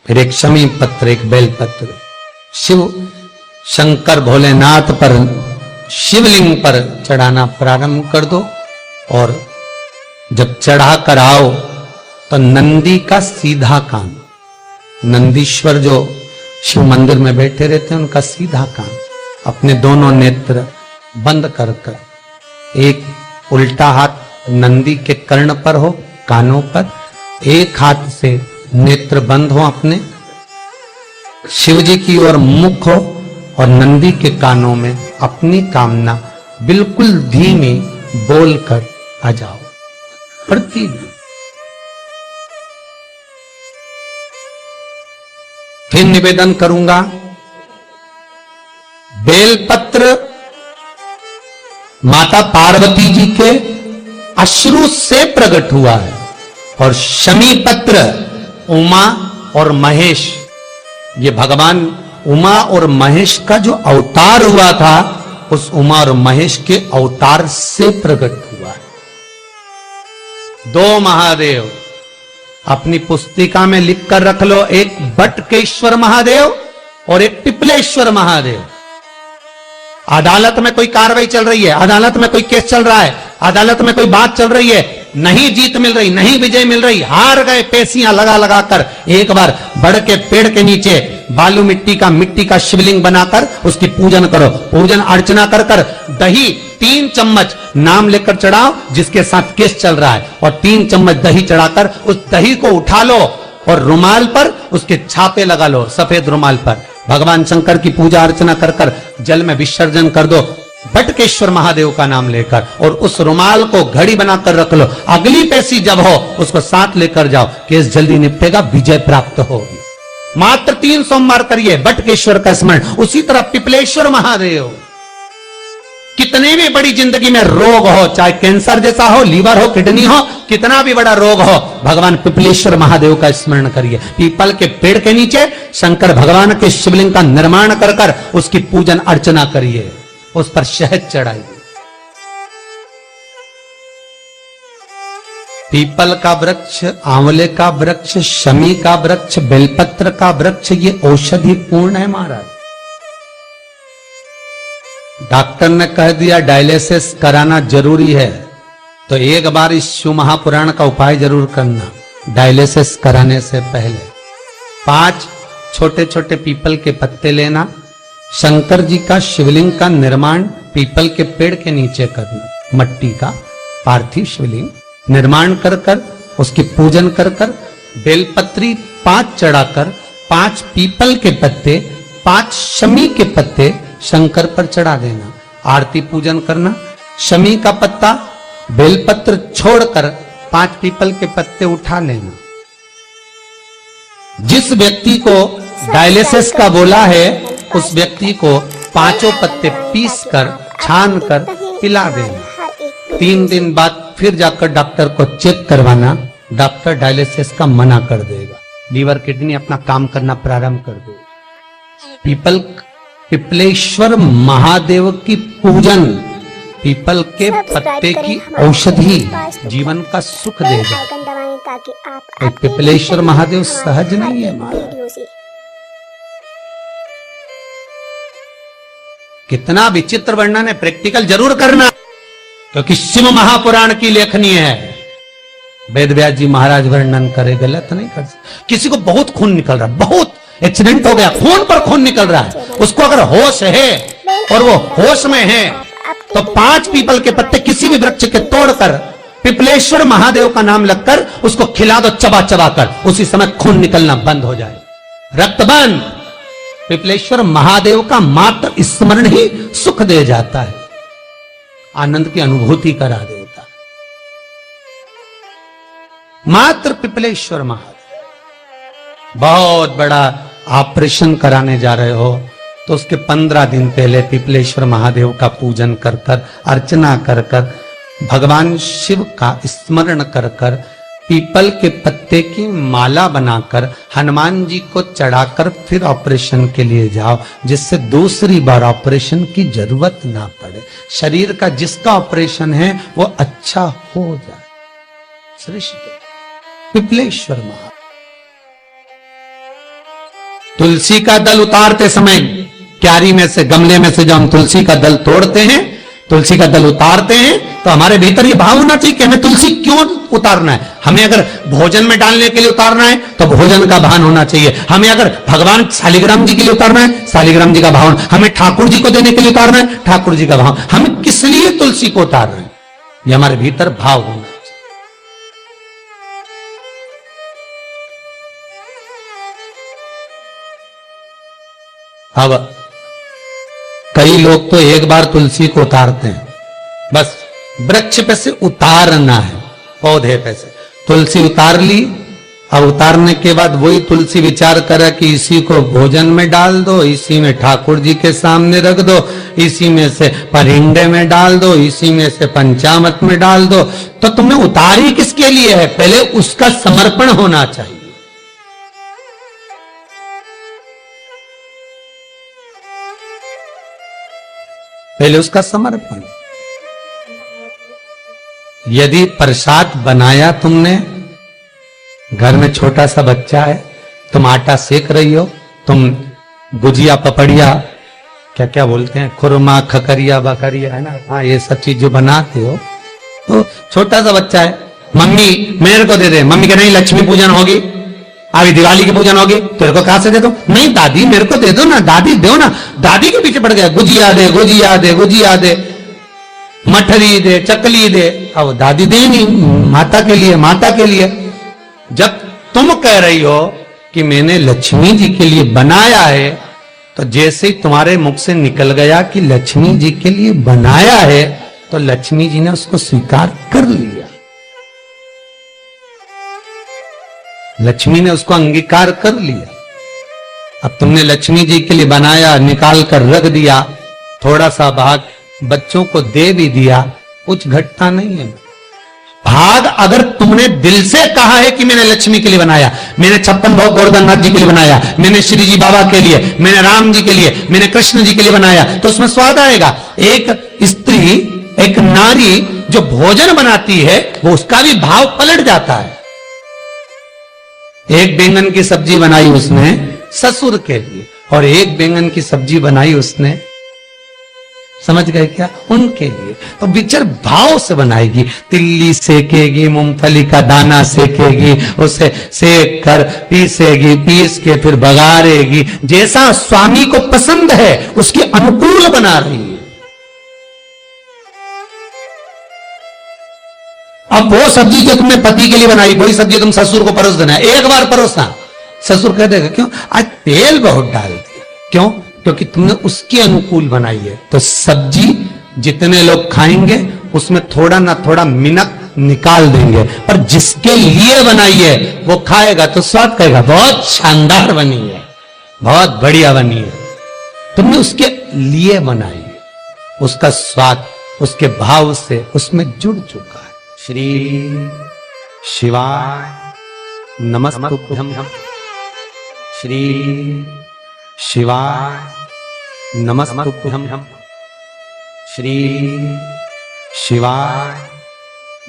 फिर एक शमी पत्र, एक बेल पत्र। शिव शंकर भोलेनाथ पर शिवलिंग पर चढ़ाना प्रारंभ कर दो। और जब चढ़ा कर आओ तो नंदी का सीधा कान, नंदीश्वर जो शिव मंदिर में बैठे रहते हैं उनका सीधा कान, अपने दोनों नेत्र बंद कर कर, एक उल्टा हाथ नंदी के कर्ण पर हो, कानों पर, एक हाथ से नेत्र बंद हो अपने, शिव जी की ओर मुख हो और नंदी के कानों में अपनी कामना बिल्कुल धीमी बोलकर आ जाओ। प्रतिदिन फिर निवेदन करूंगा, बेलपत्र माता पार्वती जी के अश्रु से प्रकट हुआ है और शमी पत्र उमा और महेश, ये भगवान उमा और महेश का जो अवतार हुआ था उस उमा और महेश के अवतार से प्रकट हुआ है। दो महादेव अपनी पुस्तिका में लिख कर रख लो, एक बटकेश्वर महादेव और एक पिपलेश्वर महादेव। अदालत में कोई कार्रवाई चल रही है, अदालत में कोई केस चल रहा है, अदालत में कोई बात चल रही है, नहीं जीत मिल रही, नहीं विजय मिल रही, हार गए, पेशियां लगा लगा कर एक बार बड़ के पेड़ के नीचे बालू मिट्टी का शिवलिंग बनाकर उसकी पूजन करो। पूजन अर्चना कर कर दही 3 चम्मच नाम लेकर चढ़ाओ जिसके साथ केस चल रहा है, और 3 चम्मच दही चढ़ाकर उस दही को उठा लो और रुमाल पर उसके छापे लगा लो, सफेद रुमाल पर भगवान शंकर की पूजा अर्चना कर कर जल में विसर्जन कर दो बटकेश्वर महादेव का नाम लेकर, और उस रुमाल को घड़ी बनाकर रख लो। अगली पेशी जब हो उसको साथ लेकर जाओ, केस जल्दी निपटेगा, विजय प्राप्त होगी। मात्र 3 सोमवार करिए बटकेश्वर का स्मरण। उसी तरह पिपलेश्वर महादेव, कितने भी बड़ी जिंदगी में रोग हो, चाहे कैंसर जैसा हो, लीवर हो, किडनी हो, कितना भी बड़ा रोग हो, भगवान पिपलेश्वर महादेव का स्मरण करिए। पीपल के पेड़ के नीचे शंकर भगवान के शिवलिंग का निर्माण कर कर उसकी पूजन अर्चना करिए, उस पर शहद चढ़ाइए। पीपल का वृक्ष, आंवले का वृक्ष, शमी का वृक्ष, बेलपत्र का वृक्ष, ये औषधि पूर्ण है महाराज। डॉक्टर ने कह दिया डायलिसिस कराना जरूरी है, तो एक बार इस शिव महापुराण का उपाय जरूर करना। डायलिसिस कराने से पहले 5 छोटे छोटे पीपल के पत्ते लेना, शंकर जी का शिवलिंग का निर्माण पीपल के पेड़ के नीचे करना, मट्टी का पार्थिव शिवलिंग निर्माण कर कर उसकी पूजन कर कर बेलपत्री 5 चढ़ाकर 5 पीपल के पत्ते, 5 शमी के पत्ते शंकर पर चढ़ा देना, आरती पूजन करना। शमी का पत्ता बेलपत्र छोड़कर 5 पीपल के पत्ते उठा लेना। जिस व्यक्ति को डायलिसिस का बोला है उस व्यक्ति को 5 पत्ते पीस कर छान कर पिला देना। 3 दिन बाद फिर जाकर डॉक्टर को चेक करवाना, डॉक्टर डायलिसिस का मना कर देगा, लीवर किडनी अपना काम करना प्रारंभ कर देगा। पिपलेश्वर महादेव की पूजन, पीपल के पत्ते की औषधि जीवन का सुख देगा। पिपलेश्वर महादेव सहज नहीं है महाराज, कितना विचित्र वर्णन है, प्रैक्टिकल जरूर करना, क्योंकि शिव महापुराण की लेखनी है। वेद व्यास जी महाराज वर्णन करे, गलत नहीं कर सकते। किसी को बहुत खून निकल रहा है, बहुत एक्सीडेंट हो गया, खून पर खून निकल रहा है, उसको अगर होश है और वो होश में है तो 5 पीपल के पत्ते किसी भी वृक्ष के तोड़कर पिपलेश्वर महादेव का नाम लगकर उसको खिला दो, चबा चबा कर, उसी समय खून निकलना बंद हो जाए, रक्त बंद। पिपलेश्वर महादेव का मात्र स्मरण ही सुख दे जाता है, आनंद की अनुभूति करा देता है। मात्र पिपलेश्वर महादेव। बहुत बड़ा ऑपरेशन कराने जा रहे हो तो उसके 15 दिन पहले पिपलेश्वर महादेव का पूजन कर कर, अर्चना कर कर, भगवान शिव का स्मरण कर कर, पीपल के पत्ते की माला बनाकर हनुमान जी को चढ़ाकर फिर ऑपरेशन के लिए जाओ, जिससे दूसरी बार ऑपरेशन की जरूरत ना पड़े। शरीर का जिसका ऑपरेशन है वो अच्छा हो जाए। श्रेष्ठ पिपलेश्वर महादेव। तुलसी का दल उतारते समय क्यारी में से, गमले में से जब हम तुलसी का दल तोड़ते हैं, तुलसी का दल उतारते हैं, तो हमारे भीतर ये भाव होना चाहिए कि हमें तुलसी क्यों उतारना है। हमें अगर भोजन में डालने के लिए उतारना है तो भोजन का भान होना चाहिए। हमें अगर भगवान शालिग्राम जी के लिए उतारना है, शालिग्राम जी का भाव। हमें ठाकुर जी को देने के लिए उतारना है, ठाकुर जी का भाव। हमें किस लिए तुलसी को उतार रहे हैं, ये हमारे भीतर भाव होना चाहिए। अब कई लोग तो एक बार तुलसी को उतारते हैं, बस वृक्ष पे से उतारना है, पौधे पे से तुलसी उतार ली। अब उतारने के बाद वही तुलसी विचार करे कि इसी को भोजन में डाल दो, इसी में ठाकुर जी के सामने रख दो, इसी में से परिंदे में डाल दो, इसी में से पंचामृत में डाल दो। तो तुमने उतारी किसके लिए है? पहले उसका समर्पण होना चाहिए। पहले उसका समर्पण। यदि प्रसाद बनाया तुमने, घर में छोटा सा बच्चा है, तुम आटा सेक रही हो, तुम गुजिया पपड़िया क्या क्या बोलते हैं, खुरमा खकरिया बकरिया है ना, हाँ ये सब चीज जो बनाते हो, तो छोटा सा बच्चा है, मम्मी मेरे को दे दे। मम्मी कह नहीं लक्ष्मी पूजन होगी, अभी दिवाली की पूजन होगी, तेरे को कहां से दे दो? नहीं दादी मेरे को दे दो ना, दादी दो ना। दादी के पीछे पड़ गया, गुजिया दे गुजिया दे गुजिया दे, मठरी दे चकली दे। अब दादी दे नहीं, माता के लिए, माता के लिए। जब तुम कह रही हो कि मैंने लक्ष्मी जी के लिए बनाया है, तो जैसे तुम्हारे मुख से निकल गया कि लक्ष्मी जी के लिए बनाया है, तो लक्ष्मी जी ने उसको स्वीकार कर लिया। लक्ष्मी ने उसको अंगीकार कर लिया। अब तुमने लक्ष्मी जी के लिए बनाया, निकाल कर रख दिया, थोड़ा सा भाग बच्चों को दे भी दिया, कुछ घटता नहीं है। भाग अगर तुमने दिल से कहा है कि मैंने लक्ष्मी के लिए बनाया, मैंने 56 भोग गोवर्धननाथ जी के लिए बनाया, मैंने श्री जी बाबा के लिए, मैंने राम जी के लिए, मैंने कृष्ण जी के लिए बनाया, तो उसमें स्वाद आएगा। एक स्त्री, एक नारी जो भोजन बनाती है, वो उसका भी भाव पलट जाता है। एक बैंगन की सब्जी बनाई उसने ससुर के लिए, और एक बैंगन की सब्जी बनाई उसने, समझ गए क्या, उनके लिए। तो विचार भाव से बनाएगी। तिल्ली सेकेगी, मूंगफली का दाना सेकेगी, उसे सेक कर पीसेगी, पीस के फिर बघारेगी, जैसा स्वामी को पसंद है उसके अनुकूल बना रही है। अब वो सब्जी जो तुमने पति के लिए बनाई, वही सब्जी तुम ससुर को परोस देना, एक बार परोसना, ससुर कह देगा क्यों आज तेल बहुत डाल दिया, क्यों? क्योंकि तुमने उसके अनुकूल बनाई है। तो सब्जी जितने लोग खाएंगे उसमें थोड़ा ना थोड़ा मिनक निकाल देंगे, पर जिसके लिए बनाई है वो खाएगा तो स्वाद कहेगा बहुत शानदार बनी है, बहुत बढ़िया बनी है। तुमने उसके लिए बनाई है, उसका स्वाद उसके भाव से उसमें जुड़ चुका है। श्री शिवाय नमस्तुभ्यं, श्री शिवाय नमस्तुभ्यं, श्री शिवाय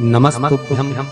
नमस्तुभ्यं।